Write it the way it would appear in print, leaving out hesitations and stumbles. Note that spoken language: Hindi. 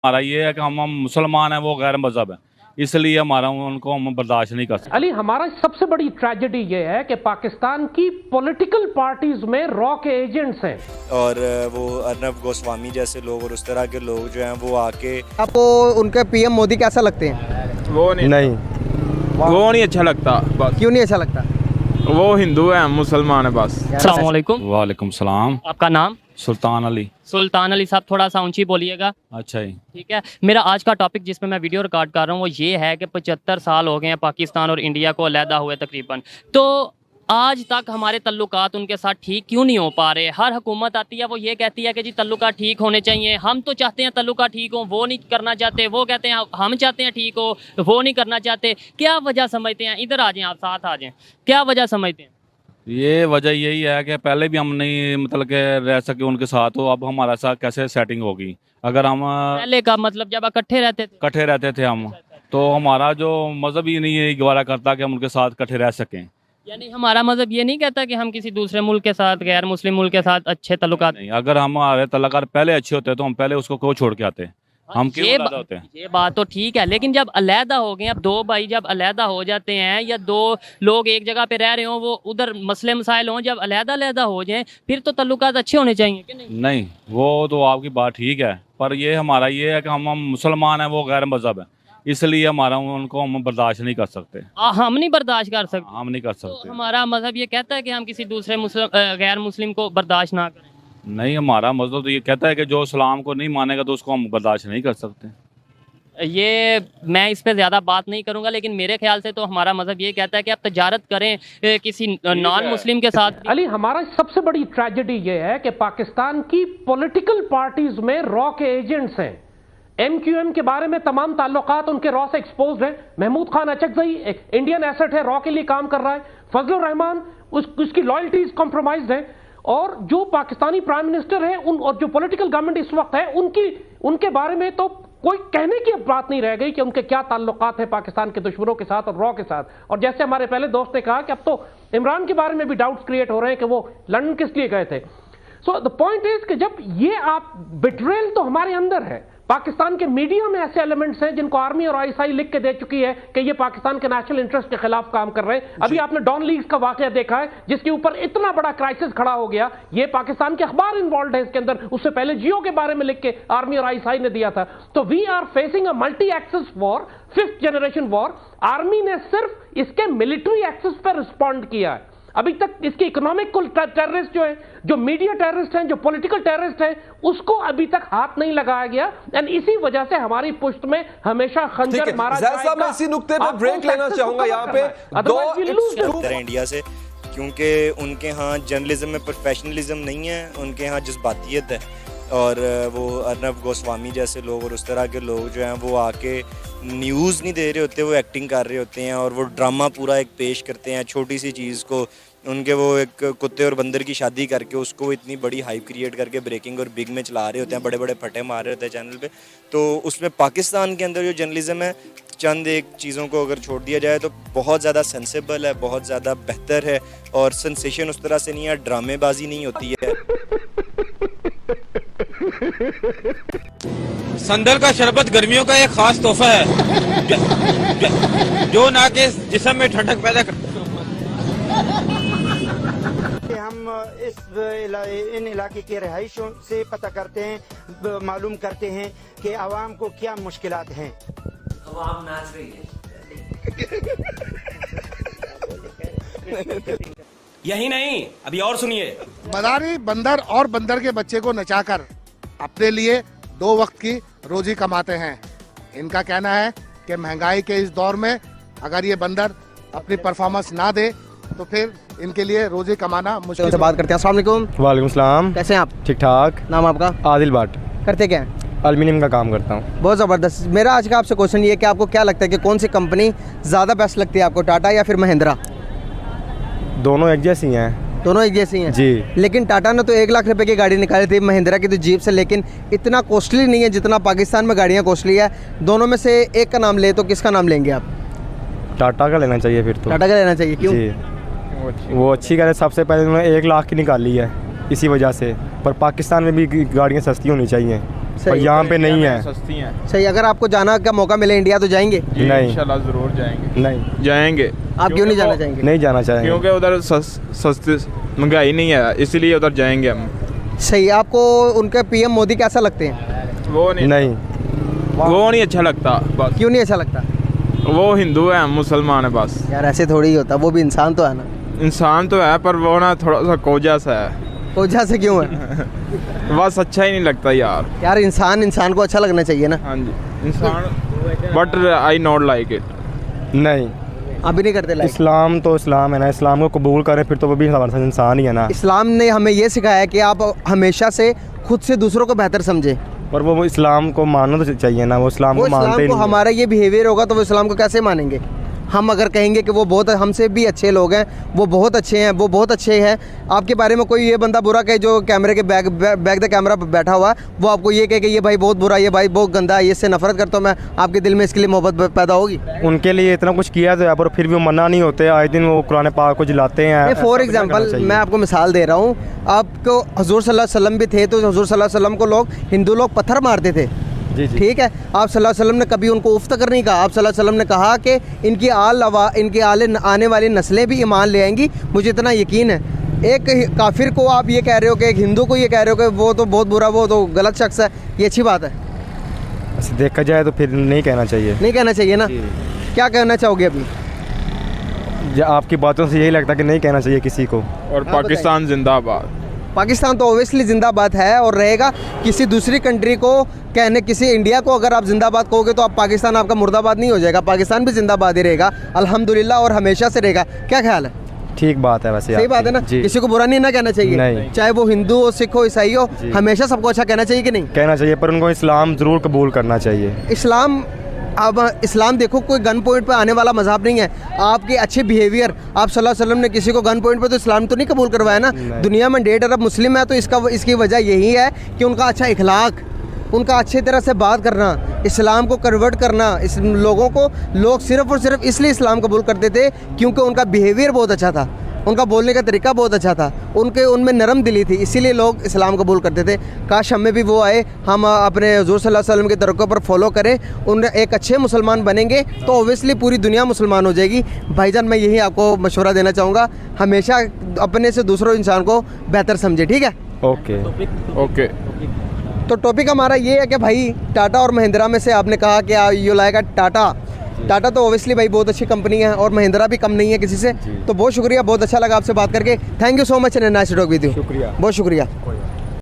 हमारा ये है कि हम मुसलमान हैं, वो गैर मजहब है, इसलिए हमारा उनको हम बर्दाश्त नहीं कर सकते। अली, हमारा सबसे बड़ी ट्रेजेडी ये है कि पाकिस्तान की पॉलिटिकल पार्टीज में रॉ के एजेंट्स हैं और वो अर्नब गोस्वामी जैसे लोग और उस तरह के लोग जो हैं वो आके। आपको उनके पीएम मोदी कैसा लगते हैं? वो नहीं अच्छा लगता। बस क्यों नहीं अच्छा लगता? वो हिंदू है, हम मुसलमान है बस। अस्सलाम वालेकुम। वालेकुम सलाम। आपका नाम? सुल्तान अली। सुल्तान अली साहब, थोड़ा सा ऊंची बोलिएगा। अच्छा जी, ठीक है। मेरा आज का टॉपिक जिसमें मैं वीडियो रिकॉर्ड कर रहा हूँ वो ये है कि 75 साल हो गए हैं पाकिस्तान और इंडिया को अलहदा हुए तकरीबन, तो आज तक हमारे तल्लुकात उनके साथ ठीक क्यों नहीं हो पा रहे? हर हुकूमत आती है, वो ये कहती है कि जी तल्लुकात ठीक होने चाहिए, हम तो चाहते हैं तल्लुकात ठीक हो, वो नहीं करना चाहते। वो कहते हैं हम चाहते हैं ठीक हो, वो नहीं करना चाहते। क्या वजह समझते हैं? इधर आ जाएं, आप साथ आ जाएं। क्या वजह समझते हैं? ये वजह यही है कि पहले भी हम नहीं मतलब के रह सके उनके साथ, तो अब हमारा साथ कैसे सेटिंग होगी? अगर हम पहले का मतलब जब इकट्ठे रहते थे, इकट्ठे रहते थे हम, तो हमारा जो मज़हब ही नहीं है गवारा करता कि हम उनके साथ इकट्ठे रह सकें। यानी हमारा मज़हब ये नहीं कहता कि हम किसी दूसरे मुल्क के साथ, गैर मुस्लिम मुल्क के साथ अच्छे तल्लुकात नहीं, अगर हमारे तल्लुकात पहले अच्छे होते तो हम पहले उसको क्यों छोड़ के आते? हम क्यों अलग होते हैं? ये बात तो ठीक है, लेकिन जब अलहदा हो गए, अब दो भाई जब अलहदा हो जाते हैं या दो लोग एक जगह पे रह रहे हो, वो उधर मसले मसाइल हों, जब अलहदा हो जाए फिर तो तल्लुकात अच्छे होने चाहिए कि नहीं? नहीं, वो तो आपकी बात ठीक है, पर ये हमारा ये है कि हम मुसलमान हैं, वो गैर मजहब है, इसलिए हमारा उनको हम बर्दाश्त नहीं कर सकते। हम नहीं बर्दाश्त कर सकते। हम नहीं कर तो सकते। हमारा मजहब ये कहता है कि हम किसी दूसरे गैर मुस्लिम को बर्दाश्त ना करें। नहीं, हमारा मजहब तो ये कहता है कि जो इस्लाम को नहीं मानेगा तो उसको हम बर्दाश्त नहीं कर सकते। ये मैं इस पे ज़्यादा बात नहीं करूंगा, लेकिन मेरे ख्याल से तो हमारा मजहब ये कहता है कि आप तजारत करें किसी नॉन मुस्लिम के साथ। अली, हमारा सबसे बड़ी ट्रेजेडी ये है कि पाकिस्तान की पॉलिटिकल पार्टीज में रॉ के एजेंट्स हैं। MQM के बारे में तमाम ताल्लुकात उनके रॉ से एक्सपोज्ड हैं। महमूद खान अचकज़ई एक इंडियन एसेट है, रॉ के लिए काम कर रहा है। फजलुर रहमान उसकी लॉयल्टीज कॉम्प्रोमाइज्ड है, और जो पाकिस्तानी प्राइम मिनिस्टर है और जो पॉलिटिकल गवर्नमेंट इस वक्त है उनके बारे में तो कोई कहने की बात नहीं रह गई कि उनके क्या ताल्लुकात हैं पाकिस्तान के दुश्मनों के साथ और रॉ के साथ। और जैसे हमारे पहले दोस्त ने कहा कि अब तो इमरान के बारे में भी डाउट्स क्रिएट हो रहे हैं कि वो लंदन किस लिए गए थे। सो द पॉइंट इज कि जब ये आप बिट्रेल तो हमारे अंदर है, पाकिस्तान के मीडिया में ऐसे एलिमेंट्स हैं जिनको आर्मी और ISI लिख के दे चुकी है कि ये पाकिस्तान के नेशनल इंटरेस्ट के खिलाफ काम कर रहे हैं। अभी आपने डॉन लीग्स का वाकया देखा है जिसके ऊपर इतना बड़ा क्राइसिस खड़ा हो गया, ये पाकिस्तान के अखबार इन्वॉल्व है इसके अंदर। उससे पहले जियो के बारे में लिख के आर्मी और ISI ने दिया था। तो we are facing a multi access war, 5th generation war. Army ने सिर्फ इसके मिलिट्री एक्सेस पर रिस्पॉन्ड किया है, अभी तक इसके इकोनॉमिक टेररिस्ट जो है, जो मीडिया टेररिस्ट हैं, जो पॉलिटिकल टेररिस्ट हैं, उसको अभी तक हाथ नहीं लगाया गया। एंड इसी वजह से हमारी पुष्ट में हमेशा खंजर मारा जाएगा। मैं इसी नुक्ते पे ब्रेक लेना चाहूंगा यहाँ पे। इंडिया से, क्योंकि उनके यहाँ जर्नलिज्म में प्रोफेशनलिज्म नहीं है, उनके यहाँ जज्बातियत है। और वो अर्नब गोस्वामी जैसे लोग और उस तरह के लोग जो हैं वो आके न्यूज़ नहीं दे रहे होते, वो एक्टिंग कर रहे होते हैं और वो ड्रामा पूरा एक पेश करते हैं। छोटी सी चीज़ को उनके वो एक कुत्ते और बंदर की शादी करके उसको वो इतनी बड़ी हाइप क्रिएट करके ब्रेकिंग और बिग में चला रहे होते हैं, बड़े बड़े फटे मार रहे होते हैं चैनल पे। तो उसमें पाकिस्तान के अंदर जो जर्नलिज्म है, चंद एक चीज़ों को अगर छोड़ दिया जाए तो बहुत ज़्यादा सेंसेबल है, बहुत ज़्यादा बेहतर है, और सेंसेशन उस तरह से नहीं है, ड्रामेबाजी नहीं होती है। संदल का शरबत गर्मियों का एक खास तोहफा है जो ना के जिस्म में ठंडक पैदा कर। हम इन इलाके के रहायशों से पता करते हैं, मालूम करते हैं कि आवाम को क्या मुश्किलात हैं। आवाम नाच रही है। यही नहीं, अभी और सुनिए। मदारी बंदर और बंदर के बच्चे को नचाकर अपने लिए 2 वक्त की रोजी कमाते हैं। इनका कहना है कि महंगाई के इस दौर में अगर ये बंदर अपनी परफॉर्मेंस ना दे तो फिर इनके लिए रोजी कमाना मुश्किल। से बात करते हैं। अस्सलाम वालेकुम। वालेकुम सलाम। कैसे हैं आप? ठीक ठाक। नाम आपका? आदिल भट्ट। करते क्या हैं? एल्युमिनियम का काम करता हूँ। बहुत ज़बरदस्त। मेरा आज का आपसे क्वेश्चन ये है कि आपको क्या लगता है कि कौन सी कंपनी ज़्यादा बेस्ट लगती है आपको, टाटा या फिर महिंद्रा? दोनों एक जैसी हैं। दोनों एक जैसी हैं जी। लेकिन टाटा ने तो 1 लाख रुपए की गाड़ी निकाली थी, महिंद्रा की तो जीप से, लेकिन इतना कॉस्टली नहीं है जितना पाकिस्तान में गाड़ियाँ कॉस्टली है। दोनों में से एक का नाम ले तो किसका नाम लेंगे आप? टाटा का लेना चाहिए फिर तो। टाटा का लेना चाहिए, क्यों? वो अच्छी गाड़ी, सबसे पहले उन्होंने 1 लाख की निकाली है इसी वजह से। पर पाकिस्तान में भी गाड़ियाँ सस्ती होनी चाहिए, पर यहाँ पे नहीं है। सस्ती हैं। सही, अगर आपको जाना का मौका मिले इंडिया तो जाएंगे? नहीं, इंशाल्लाह जरूर जाएंगे। नहीं जाएंगे। आप क्यों नहीं जाना चाहेंगे? नहीं जाना चाहेंगे क्योंकि उधर सस्ती महंगाई नहीं है, इसलिए उधर जाएंगे हम। सही, आपको उनके पीएम मोदी कैसा लगते हैं? वो नहीं अच्छा लगता बस। क्यों नहीं अच्छा लगता? वो हिंदू है, हम मुसलमान है बस। यार ऐसे थोड़ी ही होता, वो भी इंसान तो है ना। इंसान तो है पर वो ना थोड़ा सा कोजा सा है। कोजा से क्यों है? बस अच्छा ही नहीं लगता यार। यार इंसान को अच्छा लगना चाहिए ना। हाँ जी, इंसान, but I not like it. नहीं, अभी नहीं करते लाइक। इस्लाम तो इस्लाम है ना, इस्लाम को कबूल करें फिर तो वो भी हमारे साथ इंसान ही है ना। इस्लाम ने हमें ये सिखाया है कि आप हमेशा से खुद से दूसरों को बेहतर समझें। पर वो इस्लाम को मानना तो चाहिए ना, वो इस्लाम को मानते ही नहीं। हमारा ये बिहेवियर होगा तो वो इस्लाम को कैसे मानेंगे? हम अगर कहेंगे कि वो बहुत हमसे भी अच्छे लोग हैं, वो बहुत अच्छे हैं, वो बहुत अच्छे हैं, आपके बारे में कोई ये बंदा बुरा कहे जो कैमरे के बैक द कैमरा बैठा हुआ है, वो आपको ये कहे कि ये भाई बहुत बुरा, ये भाई बहुत गंदा है, इससे नफरत करता हूँ मैं, आपके दिल में इसके लिए मोहब्बत पैदा होगी? उनके लिए इतना कुछ किया तो है पर फिर भी वो मना नहीं होते, आए दिन वो कुरान पाक को जलाते हैं। फॉर एग्जाम्पल मैं आपको मिसाल दे रहा हूँ, आपको हुजूर सल्लल्लाहु अलैहि वसल्लम भी थे तो हुजूर सल्लल्लाहु अलैहि वसल्लम को लोग हिंदू लोग पत्थर मारते थे। ठीक है, आप सल्लल्लाहु अलैहि वसल्लम ने कभी उनको उफ तक नहीं कहा। आप सल्लल्लाहु अलैहि वसल्लम ने कहा कि इनकी आने वाली नस्लें भी ईमान ले आएंगी, मुझे इतना यकीन है। एक काफिर को आप ये कह रहे हो कि एक हिंदू को ये कह रहे हो कि वो तो बहुत बुरा, वो तो गलत शख्स है, ये अच्छी बात है? ऐसे देखा जाए तो फिर नहीं कहना चाहिए। नहीं कहना चाहिए ना। क्या कहना चाहोगे अभी? आपकी बातों से यही लगता है कि नहीं कहना चाहिए किसी को। और पाकिस्तान जिंदाबाद। पाकिस्तान तो ओबियसली जिंदाबाद है और रहेगा। किसी दूसरी कंट्री को कहने, किसी इंडिया को अगर आप जिंदाबाद कहोगे तो आप पाकिस्तान आपका मुर्दाबाद नहीं हो जाएगा, पाकिस्तान भी जिंदाबाद ही रहेगा अल्हम्दुलिल्लाह, और हमेशा से रहेगा। क्या ख्याल है? ठीक बात है वैसे। सही बात है ना, किसी को बुरा नहीं ना कहना चाहिए। नहीं। चाहे वो हिंदू हो, सिख हो, ईसाई हो, हमेशा सबको अच्छा कहना चाहिए कि नहीं? कहना चाहिए, पर उनको इस्लाम जरूर कबूल करना चाहिए। इस्लाम, अब इस्लाम देखो कोई गन पॉइंट पे आने वाला मज़हब नहीं है। आपके अच्छे बिहेवियर, आप सल्लल्लाहु अलैहि वसल्लम ने किसी को गन पॉइंट पे तो इस्लाम तो नहीं कबूल करवाया ना। दुनिया में 1.5 अरब मुस्लिम है तो इसकी वजह यही है कि उनका अच्छा इखलाक, उनका अच्छी तरह से बात करना, इस्लाम को कन्वर्ट करना। इस लोगों को लोग सिर्फ़ और सिर्फ इसलिए इस्लाम कबूल करते थे क्योंकि उनका बिहेवियर बहुत अच्छा था, उनका बोलने का तरीका बहुत अच्छा था, उनमें नरम दिली थी, इसीलिए लोग इस्लाम कबूल करते थे। काश हमें भी वो आए, हम अपने हुजूर सल्लल्लाहु अलैहि वसल्लम के तरीक़ों पर फॉलो करें, उन एक अच्छे मुसलमान बनेंगे तो ओबियसली पूरी दुनिया मुसलमान हो जाएगी। भाईजान मैं यही आपको मशवरा देना चाहूँगा, हमेशा अपने से दूसरों इंसान को बेहतर समझे। ठीक है, ओके। तो टॉपिक हमारा ये है कि भाई टाटा और महिंद्रा में से आपने कहा कि यू लाइक टाटा तो ओबियसली भाई बहुत अच्छी कंपनी है और महिंद्रा भी कम नहीं है किसी से। तो बहुत शुक्रिया, बहुत अच्छा लगा आपसे बात करके। Thank you so much and nice to talk with you. शुक्रिया, बहुत शुक्रिया।